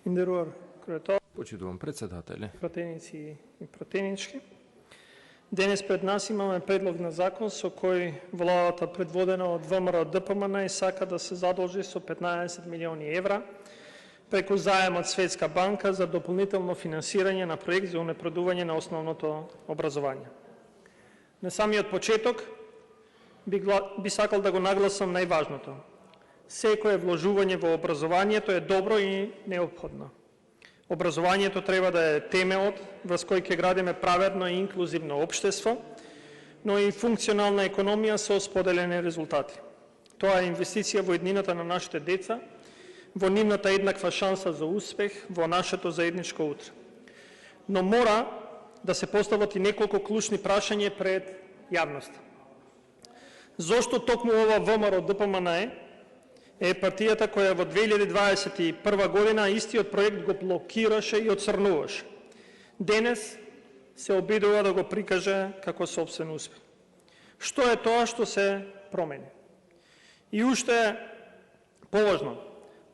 Индеруар Круето, Почитувам председателя. пратеници и пратенички. Денес пред нас имаме предлог на закон со кој владата предводена од ВМРО ДПМН сака да се задолжи со 15 милиони евра преку заем од Светска банка за дополнително финансирање на проект за унапредување на основното образование. На самиот почеток би сакал да го нагласам најважното. Секое вложување во образованието е добро и неопходно. Образованието треба да е темелот врз кој ќе градиме праvedно и инклузивно општество, но и функционална економија со споделени резултати. Тоа е инвестиција во иднината на нашите деца, во нивната еднаква шанса за успех во нашето заедничко утре. Но мора да се постават и неколку клучни прашања пред јавноста. Зошто токму ова ВМРО ДПМН е партијата која во 2021 година истиот проект го блокираше и оцрнуваше. Денес се обидува да го прикаже како собствен успех. Што е тоа што се промени? И уште поважно,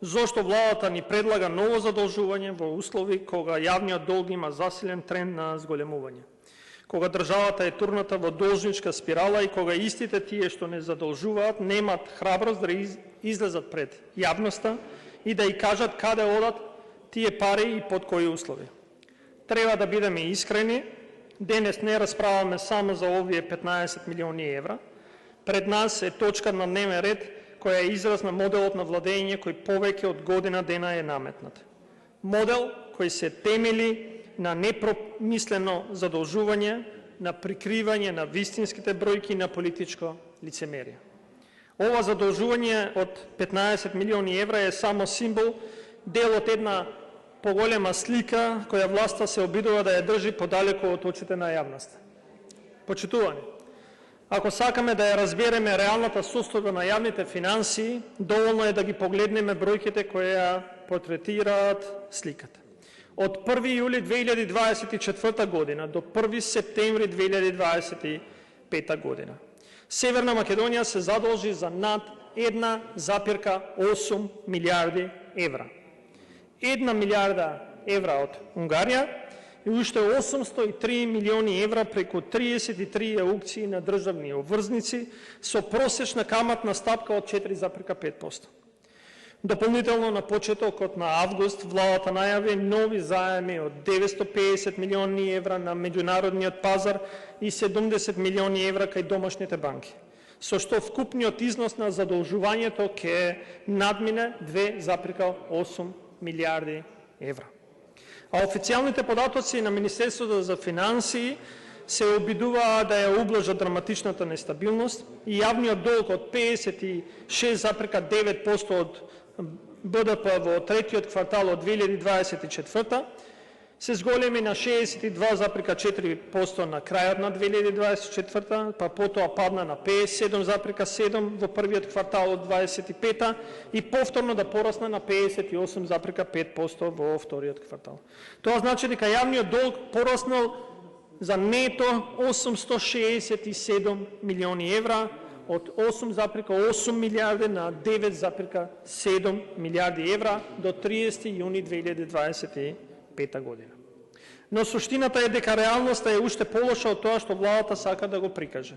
зошто владата ни предлага ново задолжување во услови кога јавниот долг има засилен тренд на зголемување, кога државата е турната во должничка спирала и кога истите тие што не задолжуваат немат храброст да излезат пред јавноста и да и кажат каде одат тие пари и под кои услови. Треба да бидеме искрени, денес не расправаме само за овие 15 милиони евра. Пред нас е точка на дневен ред која е израз на моделот на владење кој повеќе од година дена е наметнат. Модел кој се темели на непромислено задолжување, на прикривање на вистинските бројки на политичко лицемерие. Ова задолжување од 15 милиони евра е само символ, дел од една поголема слика која власта се обидува да ја држи подалеку од очите на јавноста. Почитувани, ако сакаме да ја разбереме реалната состојба на јавните финансии, доволно е да ги погледнеме бројките кои ја портретираат сликата. Од 1 јули 2024 година до 1 септември 2025 година Северна Македонија се задолжи за над 1,8 милиарди евра. 1 милиарда евра од Унгарија и уште 803 милиони евра преку 33 аукции на државни обврзници со просечна каматна стапка од 4,5%. Дополнително на почетокот на август владата најави нови заеми од 950 милиони евра на меѓународниот пазар и 70 милиони евра кај домашните банки, со што вкупниот износ на задолжувањето ќе надмине 2,8 милиарди евра. А официјалните податоци на Министерството за финансии се обидуваа да ја ублажат драматичната нестабилност и јавниот долг од 56,9% од БДП во третиот квартал од 2024 се зголеми на 62,4% на крајот на 2024, па потоа падна на 57,7% во првиот квартал од 2025 и повторно да порасне на 58,5% во вториот квартал. Тоа значи дека јавниот долг пораснал за нето 867 милиони евра, од 8,8 милиарди на 9,7 милиарди евра до 30 јуни 2025 година. Но суштината е дека реалноста е уште полоша од тоа што владата сака да го прикаже.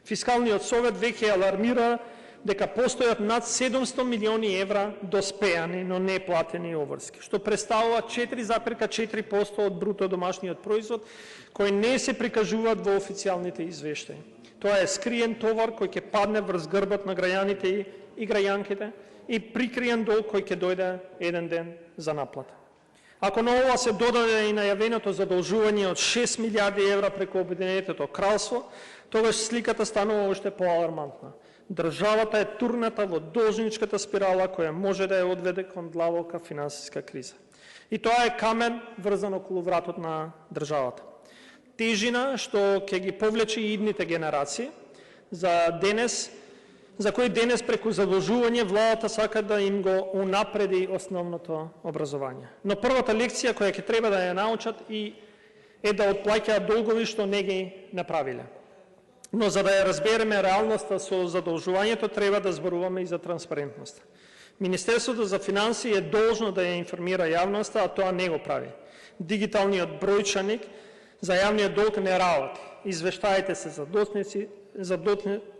Фискалниот совет веќе алармира дека постојат над 700 милиони евра доспеани, но не платени обврски, што представува 4,4% од бруто домашниот производ, кои не се прикажуваат во официјалните извештаи. Тоа е скриен товар кој ќе падне врз грбот на граѓаните и граѓанките и прикриен долг кој ќе дојде еден ден за наплата. Ако на ова се додаде и најавеното задолжување од 6 милиарди евра преку Обединетото кралство, тогаш сликата станува уште поалармантна. Државата е турната во должничката спирала која може да ја одведе кон длабока финансиска криза. И тоа е камен врзан околу вратот на државата. Тежина што ќе ги повлече и идните генерации, за кој денес преку задолжување владата сака да им го унапреди основното образование. Но првата лекција која ќе треба да ја научат и е да отплаќаат долгови што не ги направиле. Но за да ја разбереме реалноста со задолжувањето треба да зборуваме и за транспарентност. Министерството за финансии е должно да ја информира јавноста, а тоа не го прави. Дигиталниот бројчаник за јавниот долг не работи. Извештаите се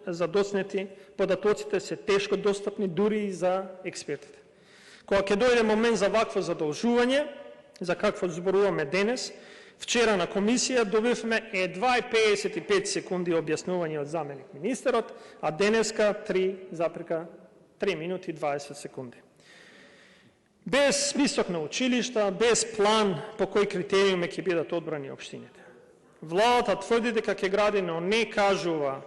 задоцнети, податоците се тешко достапни дури и за експертите. Кога ќе дојде момент за вакво задолжување, за какво зборуваме денес, вчера на комисија добивме едва 55 секунди објаснување од заменик министерот, а денеска 3 минути 20 секунди. Без список на училишта, без план по кој критериуми ќе бидат одбрани општините. Владата тврди дека ќе гради, но не кажува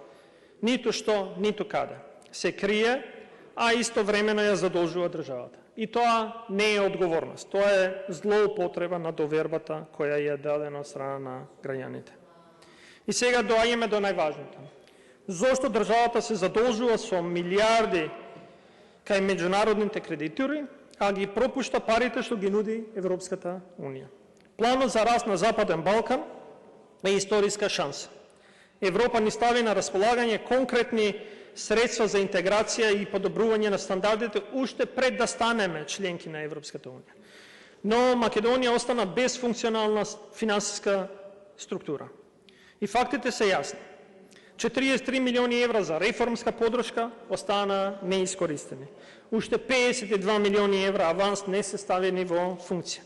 ниту што, ниту каде. Се крие, а истовремено ја задолжува државата. И тоа не е одговорност, тоа е злоупотреба на довербата која е дадена од страна на граѓаните. И сега доаѓаме до најважното. Зошто државата се задолжува со милиарди кај меѓународните кредитори, а ги пропушта парите што ги нуди Европската Унија? Планот за раст на Западен Балкан е историска шанса. Европа ни стави на располагање конкретни средства за интеграција и подобрување на стандардите уште пред да станеме членки на Европската Унија. Но Македонија остана без функционална финансиска структура. И фактите се јасни. 43 милиони евра за реформска подршка остана неискористени. Уште 52 милиони евра аванс не се ставени во функција.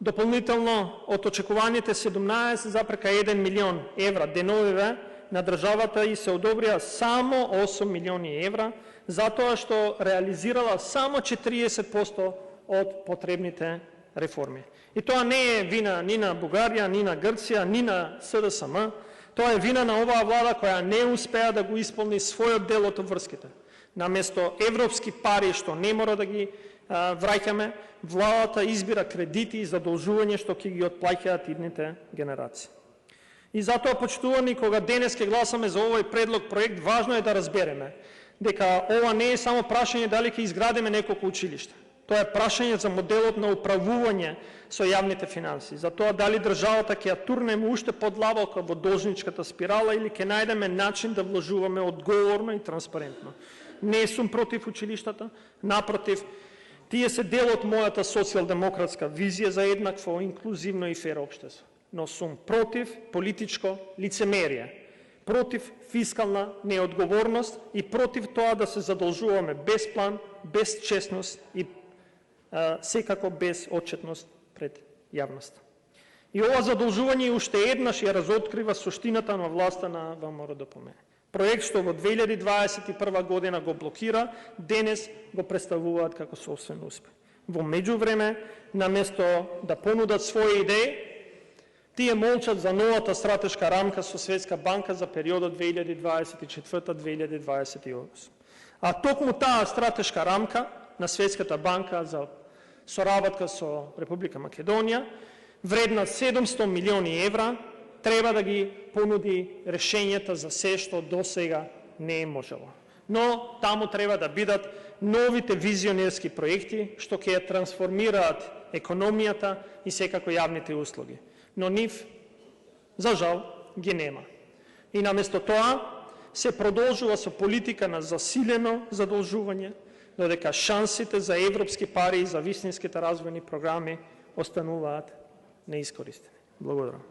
Дополнително од очекуваните 17,1 милион евра деновиве на државата и се одобрија само 8 милиони евра, затоа што реализирала само 40% од потребните реформи. И тоа не е вина ни на Бугарија, ни на Грција, ни на СДСМ, тоа е вина на оваа влада која не успеа да го исполни својот дел од обврските. Наместо европски пари што не мора да ги враќаме, владата избира кредити и задолжување што ќе ги отплаќаат идните генерации. И затоа, почитувани, кога денес ќе гласаме за овој предлог проект, важно е да разбереме дека ова не е само прашање дали ќе изградиме неколку училишта. Тоа е прашање за моделот на управување со јавните финанси, за тоа дали државата ќе ја турнеме уште подлабоко во должничката спирала или ќе најдеме начин да вложуваме одговорно и транспарентно. Не сум против училиштата, напротив, тие се дел од мојата социјалдемократска визија за еднакво, инклузивно и фер општество. Но сум против политичко лицемерие, против фискална неодговорност и против тоа да се задолжуваме без план, без честност и секако без отчетност пред јавноста. И ова задолжување уште еднаш ја разоткрива суштината на власта на ВМРО-ДПМН. Проект што во 2021 година го блокира, денес го представуваат како собствен успех. Во меѓувреме, наместо да понудат своји идеи, тие молчат за новата стратешка рамка со Светска банка за периодот 2024-2028. А токму таа стратешка рамка на Светската банка за соработка со Република Македонија, вредна 700 милиони евра, треба да ги понуди решењата за се што до сега не е можело. Но таму треба да бидат новите визионерски проекти што ќе ја трансформираат економијата и секако јавните услуги. Но нив, за жал, ги нема. И наместо тоа се продолжува со политика на засилено задолжување, додека шансите за европски пари и за вистинските развојни програми остануваат неискористени. Благодарам.